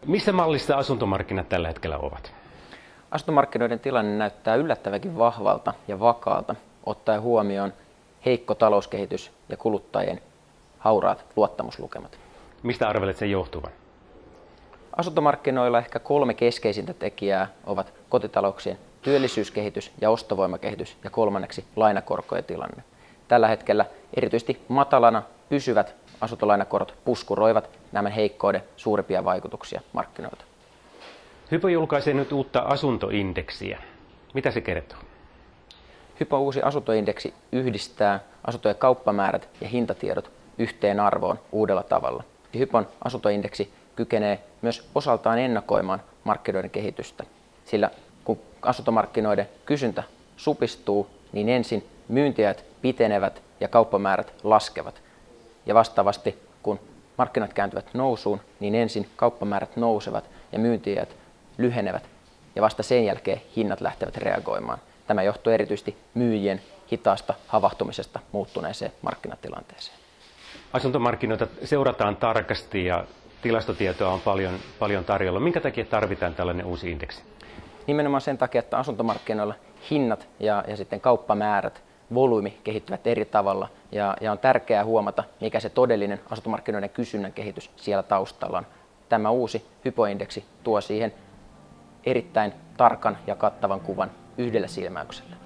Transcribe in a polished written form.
Missä mallissa asuntomarkkinat tällä hetkellä ovat? Asuntomarkkinoiden tilanne näyttää yllättävänkin vahvalta ja vakaalta, ottaen huomioon heikko talouskehitys ja kuluttajien hauraat luottamuslukemat. Mistä arvelet sen johtuvan? Asuntomarkkinoilla ehkä 3 keskeisintä tekijää ovat kotitalouksien työllisyyskehitys ja ostovoimakehitys ja 3. lainakorkojen tilanne. Tällä hetkellä erityisesti matalana pysyvät asuntolainakorot puskuroivat nämä heikkouden suurimpia vaikutuksia markkinoilta. Hypo julkaisee nyt uutta asuntoindeksiä. Mitä se kertoo? Hypon uusi asuntoindeksi yhdistää asuntojen kauppamäärät ja hintatiedot yhteen arvoon uudella tavalla. Hypon asuntoindeksi kykenee myös osaltaan ennakoimaan markkinoiden kehitystä, sillä kun asuntomarkkinoiden kysyntä supistuu, niin ensin myyntiajat pitenevät ja kauppamäärät laskevat. Ja vastaavasti, kun markkinat kääntyvät nousuun, niin ensin kauppamäärät nousevat ja myyntiajat lyhenevät ja vasta sen jälkeen hinnat lähtevät reagoimaan. Tämä johtuu erityisesti myyjien hitaasta havahtumisesta muuttuneeseen markkinatilanteeseen. Asuntomarkkinoita seurataan tarkasti ja tilastotietoa on paljon tarjolla. Minkä takia tarvitaan tällainen uusi indeksi? Nimenomaan sen takia, että asuntomarkkinoilla hinnat ja sitten kauppamäärät, volyymi kehittyvät eri tavalla ja on tärkeää huomata, mikä se todellinen asuntomarkkinoiden kysynnän kehitys siellä taustalla on. Tämä uusi hypoindeksi tuo siihen erittäin tarkan ja kattavan kuvan yhdellä silmäyksellä.